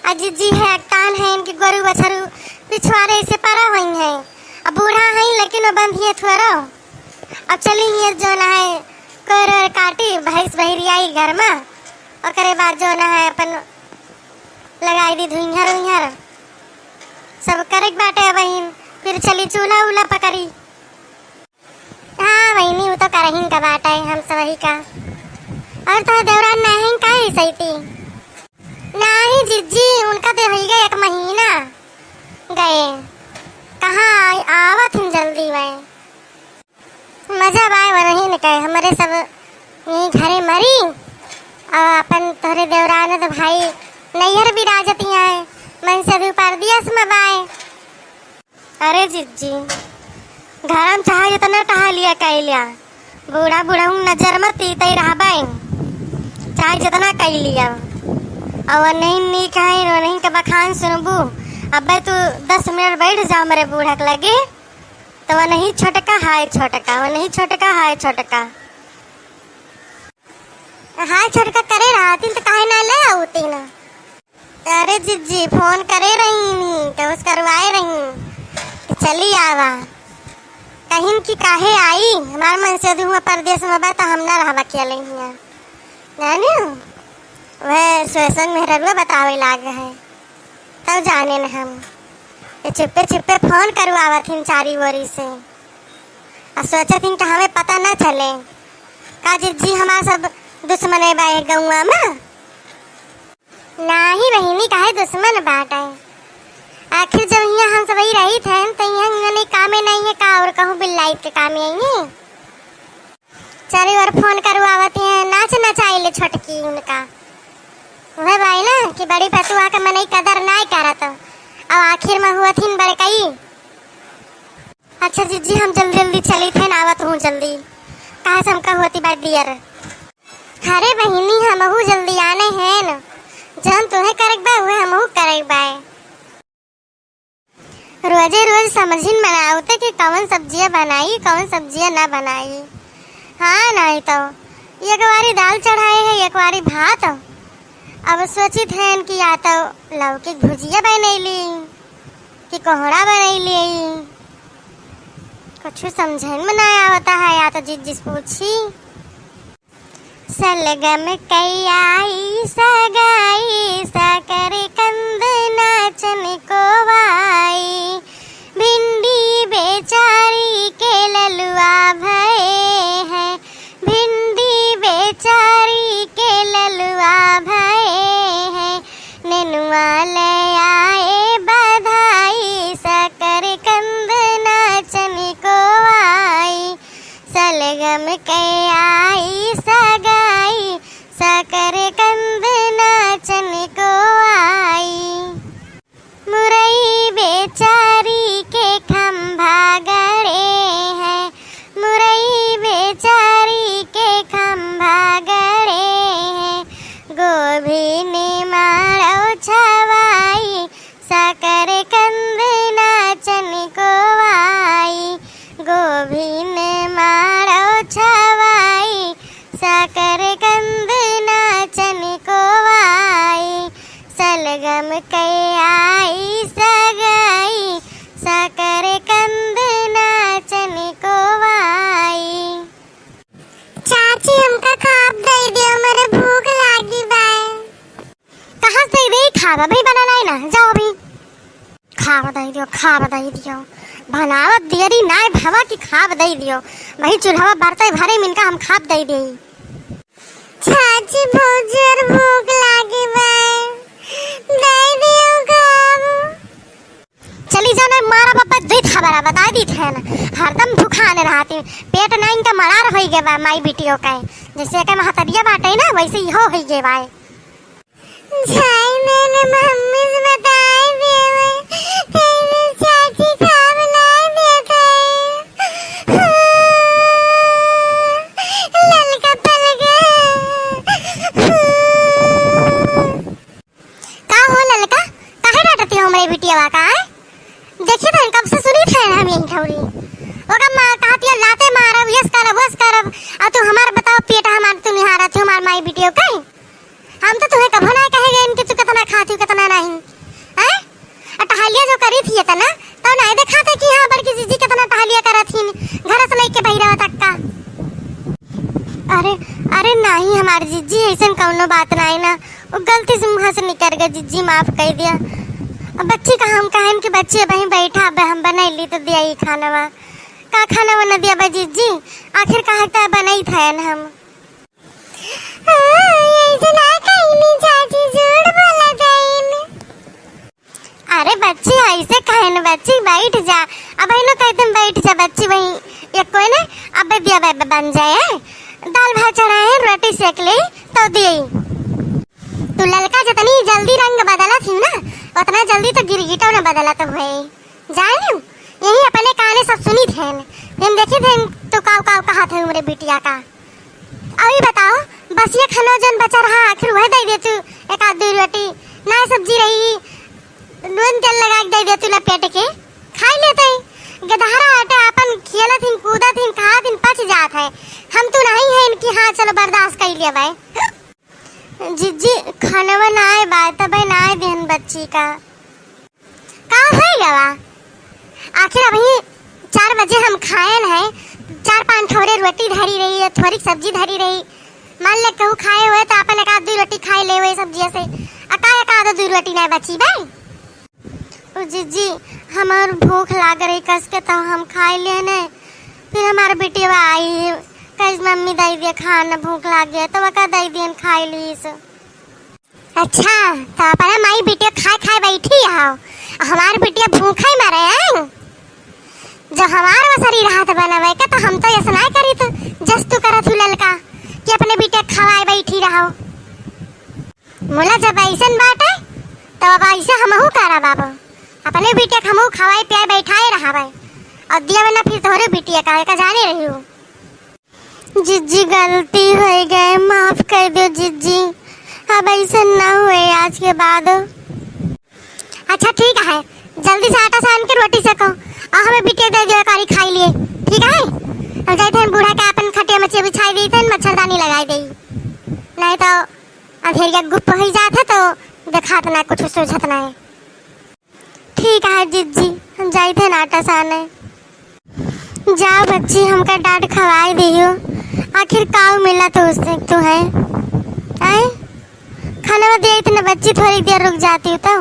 अजीजी है कान है इनके गोरु बछरू पिछवाड़े से परा हुई है। अब बूढ़ा है लेकिन वो बंद है थोड़ा। अब चली है जो ना है कर काटी भैंस बहरी आई घर में और करे बाद जो ना है अपन लगाई दी धुइहर उइहर सब करे बाटे बहन। फिर चली चूल्हा उल्हा पकड़ी। हाँ बहनी वो तो करहीन का बाटा है हम सब ही का। और तो देवरान नहीं का ही सही थी नहीं जिज्जी उनका तो हो गया 1 महीना गए। कहाँ आवत हम जल्दी वह मजा बाय वो नहीं निकले हमारे सब यही घरे मरी। अपन तोहरे देवरान तो भाई नैहर भी राजती है मन से भी पर दिया बाय। अरे जिज्जी घर में चाह जितना टहा लिया कह लिया बूढ़ा बूढ़ा नजर में तीते रहा बाई चाहे जितना कह लिया और नहीं कहे नहीं के बखान सुनबू। अब तू 10 मिनट बैठ जा मेरे बूढ़ा के लगे तो वो नहीं छोटका हाय छोटका वो नहीं छोटका हाय छोटका हाय छोटका करे रहा थी तो काहे ना ले आती ना। अरे जिज्जी फोन करे रही नहीं तो उस करवाए रही चली आवा कहीं की काहे आई हमार मन से हुआ परदेश में बता हम ना रहा अकेले ही जाने वह सोसन मेहरबा बतावे लागे है तब जाने न हम छिपे छिपे फोन करवावा थी चारी वोरी से और सोचा थी कि हमें पता न चले का जी हमारा सब दुश्मन है बाए गौवा में नहीं बहनी काहे दुश्मन बाट है। आखिर जब यहाँ हम सब ही रही थे तो यहाँ नहीं कामे नहीं है का और कहूँ बिल्लाई के कामे आई चारी बार फोन करवाती हैं नाच नचाइले छोटकी उनका वह भाई ना कि बड़ी पतुआ का मनई कदर नहीं करत अब आखिर में हुआ थी बड़े कई। अच्छा जी हम जल्दी जल्दी चली थे ना आवत हूँ जल्दी कहा से हमका होती बात दियर। अरे बहनी हमहू जल्दी आने हैं न जन तुम्हें करक बा हुए हमहू करक बाय। रोजे रोज समझिन बनावते कि कौन सब्जियां बनाई कौन सब्जियां ना बनाई। हाँ नहीं तो एक बारी दाल चढ़ाए है एक बारी भात। अब सोचित है कि या तो लौकी भुजिया बनैली कि कोहड़ा बनैली कुछ समझन में नहीं आवता है या तो जिस पूछी। सलगम कई आई सगाई साकर कंद नाचन को वाई भिंडी बेचारी के ललुआ भये है भिंडी बेचारी के ललुआ भये है नेनुआ ले आए बधाई साकर कंद नाचन को आई सलगम कई आई सगाई साकर कंद नाचन को आई मुरई बेचारी के खंभा गड़े हैं मुरई बेचारी के खंभा गड़े हैं गोभी ने मारो छवाई साकर कंद नाचन को आई गोभी ने मारो छवाई साकर कंद नाचन को आई सलगम कई आई सगाई साकर कंद नाचन को आई। चाची हमका खाब दे दियो मेरे भूख लागी बाय। कहाँ से दे खावा भी बनाना है ना जाओ भी खावा दे दियो बनावत दियरी नाय भवा की खाब दे दियो वही चूल्हा बरते भरे मिनका हम खाब दे दी। चाची बहुत जोर भूख लागी बाय दे दियो खाब। चली जाना मारा पापा दुई खबरा बता दी थे ना हरदम भूखा आने रहती पेट नहीं का मरार हो गए बा माई बेटियों का जैसे के महतरिया बाटे ना वैसे ही हो गए बा। झाई मैंने मम्मी से बताई दे चाची खाब नहीं देते ललका पल गया का हो ललका काहे डांटती हो हमारे बिटिया का देखिए तो कब से सुनी थे हम यही खौरी ओका मां कहती लाते मारब यस करब आ तू हमार बताओ पेट हमार तू निहारा थी हमार माई वीडियो कई हम तो तुम्हें कभो ना कहेंगे इनके तू कितना खाती कितना नहीं हैं। टहलिया जो करी थी तना तो नहीं दिखाते कि हां बड़की जीजी कितना टहलिया करत थी घर से लेके बहिरा तक का। अरे अरे नहीं हमारी जीजी ऐसा कौनो बात नहीं ना, वो गलती से मुंह से निकल गया, जीजी माफ कर दिया। अब बच्ची का हम कहन कि बच्ची वहीं बैठा अब हम बनैली तो दिया ही खाना वा का खाना बना दिया बा जीजी, आखिर कहा था बनाई था हम। ऐसे ना कहनी चाची झूठ बोला जाइन। अरे बच्ची ऐसे कहन बच्ची बैठ जा, अब इनो कहते बैठ जा बच्ची वहीं एक कोई ना अब दिया बन जाए दाल भात चढ़ाए रोटी सेक ले तो दिए। तू ललका जितनी जल्दी रंग बदला थी ना उतना जल्दी तो गिरगिटो न बदला तो हुए जान। यही अपने काने सब सुनी थे हम देखे थे तो काव काव कहा थे मेरे बिटिया का। अभी बताओ बस ये खाना जन बचा रहा आखिर वह दे दे तू एक आध दो रोटी ना सब्जी रही नून तेल लगा के दे दे तू लपेट के खा लेते गदहरा आटे अपन खेला थी कूदा थी कहा दिन पच जात है। हम तो नहीं है इनकी हाँ चलो बर्दाश्त कर लिया भाई। जीजी खाना बनाए बात बनाए देन बच्ची का है गवा आखिर अभी 4 बजे हम खाए है 4-5 थोड़े रोटी धरी रही है थोड़ी सब्जी धरी रही मान ले कहूँ खाए हुए तो अपन एक आध 2 रोटी खाए ले हुए सब्जी से अका 2 रोटी नहीं बची भाई। जीजी हमार भूख लाग रही कस के तो हम खाए ले ने फिर हमारे बेटिया आई कहीं मम्मी दे दिया खाना भूख लाग गया तो वका दे दिया खाए लीस। अच्छा तो अपना माई बेटिया खाए खाए बैठी आओ हमारे बेटिया भूखा ही मरे हैं जो हमारा शरीर हाथ बनावे के तो हम तो ऐसा नहीं करी तो जस्तु करत हूँ ललका कि अपने बेटे खवाए बैठी रहो मोला जब ऐसा बात है तो अब ऐसे हमहू करा बाबू अपने बेटे हमहू खवाए पियाए बैठाए रहा भाई और दिया बना फिर तोहरे बेटिया का जाने रही हूँ। जीजी गलती हो गए माफ कर दो जीजी अब ऐसा ना हुए आज के बाद। अच्छा ठीक है जल्दी से आटा सान के रोटी सेको और हमें बिटिया दे दियो कारी खाई लिए ठीक है। हम जाते हैं बूढ़ा के अपन खटिया मच्छी बिछाई दी थे मच्छरदानी लगाई दी नहीं तो अंधेरिया गुप्त हो जाते तो दिखात ना कुछ सोचत ना है। ठीक है जीजी हम जाए थे आटा साने जाओ बच्ची हमका डांट खवाई दियो आखिर काव मिला तो उससे तो है आए खाना दे इतने बच्ची थोड़ी देर रुक जाती तो।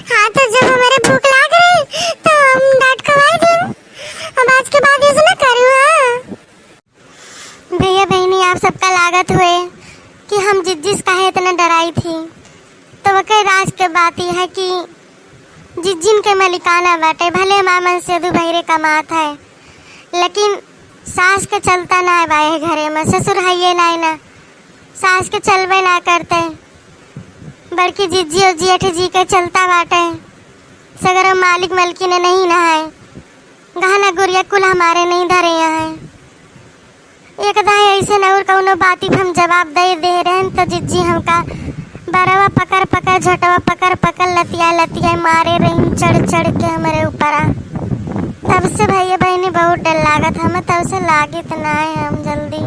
हाँ तो जब हमारे भूख लाग रही तो हम डांट खवाई दी अब आज के बाद ऐसा ना करूँ। भैया बहनी आप सबका लागत हुए कि हम जिस काहे इतना डराई थी तो वह कई राज के बात यह है कि जिन के मलिकाना बाटे भले मामन से दो बहरे कमात है लेकिन सास के चलता ना है भाई घरे में ससुर है ये नहीं ना सास के चलवे ना करते बड़की जीजी और जेठ जी के चलता बाटे सगर मालिक मलकी ने नहीं ना है गहना गुड़िया कुल हमारे नहीं धरे हैं एक दाई ऐसे न और कौनो बाती हम जवाब दे रहे हैं तो जीजी हमका बरवा पकड़ पकड़ झटवा पकड़ पकड़ लतिया मारे रही चढ़ के हमारे ऊपर तब से भैया बहनी बहुत डर लागत हमें तब से लागे तो ना है हम जल्दी